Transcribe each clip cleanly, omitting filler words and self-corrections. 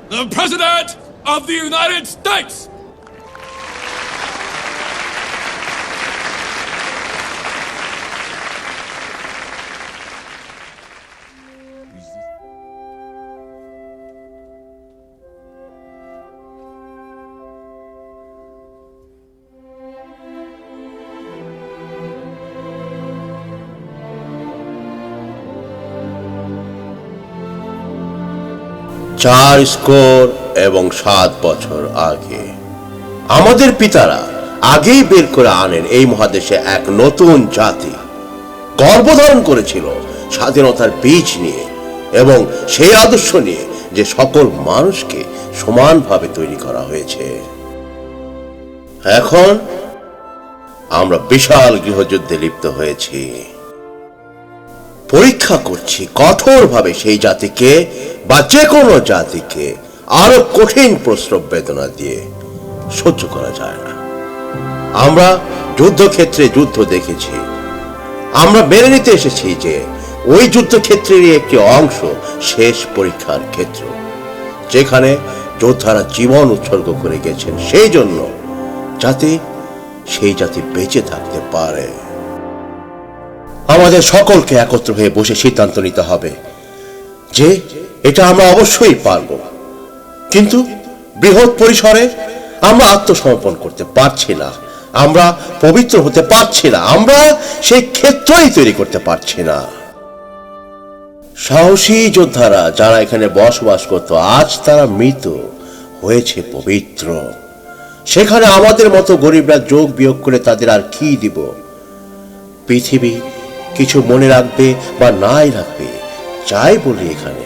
The President of the United States! চার score এবং 7 বছর আগে আমাদের পিতারা আগেই বের করে আনেন এই মহাদেশে এক নতুন জাতি গর্ভধারণ করেছিল স্বাধীনতার বীজ নিয়ে এবং সেই আদর্শ নিয়ে যে সকল মানুষকে সমানভাবে তৈরি করা হয়েছে। এখন আমরা বিশাল গৃহযুদ্ধে লিপ্ত হয়েছি। পরীক্ষা করছি কঠোরভাবে সেই জাতিকে বা যে কোনো জাতিকে আরো কঠিন প্রসব বেদনা দিয়ে সহ্য করা যায় না। আমরা যুদ্ধক্ষেত্রে যুদ্ধ দেখেছি, আমরা মেনে নিতে এসেছি যে ওই যুদ্ধক্ষেত্রেরই একটি অংশ শেষ পরীক্ষার ক্ষেত্র, যেখানে যোদ্ধারা জীবন উৎসর্গ করে গেছেন সেই জন্য যাতে সেই জাতি বেঁচে থাকতে পারে। আমাদের সকলকে একত্র হয়ে বসে সিদ্ধান্ত নিতে হবে যে এটা আমরা অবশ্যই পারব, কিন্তু বৃহৎ পরিসরে আমরা আত্মসমর্পণ করতে পারছি না, আমরা পবিত্র হতে পারছি না, আমরা সেই ক্ষেত্রই তৈরি করতে পারছি না। সাহসী যোদ্ধারা যারা এখানে বসবাস করত আজ তারা মৃত হয়েছে পবিত্র। সেখানে আমাদের মতো গরিবরা যোগ বিয়োগ করে তাদের আর কি দিব? পৃথিবী কিছু মনে রাখবে বা নাই রাখবে চাই বলি এখানে,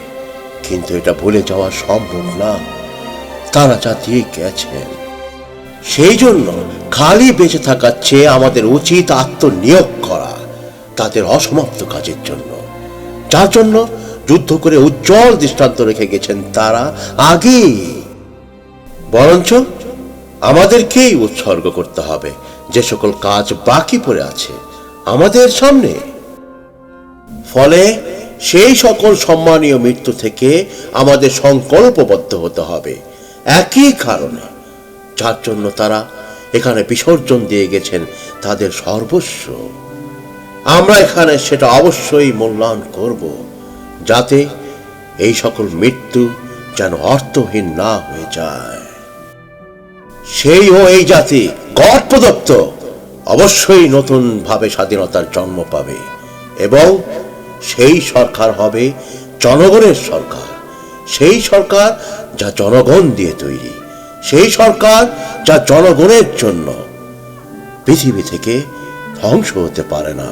কিন্তু এটা ভুলে যাওয়া সম্ভব না তারা যা দিয়ে গেছেন। সেই জন্য খালি বেঁচে থাকার চেয়ে আমাদের উচিত আত্মনিয়োগ করা তাদের অসমাপ্ত কাজের জন্য, যার জন্য যুদ্ধ করে উজ্জ্বল দৃষ্টান্ত রেখে গেছেন তারা আগে। বরঞ্চ আমাদেরকেই উৎসর্গ করতে হবে যে সকল কাজ বাকি পড়ে আছে আমাদের সামনে। ফলে সেই সকল সম্মানীয় মৃত্যু থেকে আমাদের সংকল্পবদ্ধ হতে হবে একই কারণে যার জন্য তারা এখানে বিসর্জন দিয়ে গেছেন তাদের সর্বস্ব। আমরা এখানে সেটা অবশ্যই মূল্যায়ন করব, যাতে এই সকল মৃত্যু যেন অর্থহীন না হয়ে যায়। সেই ও এই জাতি গড প্রদত্ত অবশ্যই নতুন ভাবে স্বাধীনতার জন্ম পাবে এবং সেই সরকার হবে জনগণের সরকার, সেই সরকার যা জনগণ দিয়ে তৈরি, সেই সরকার যা জনগণের জন্য পৃথিবী থেকে ধ্বংস হতে পারে না।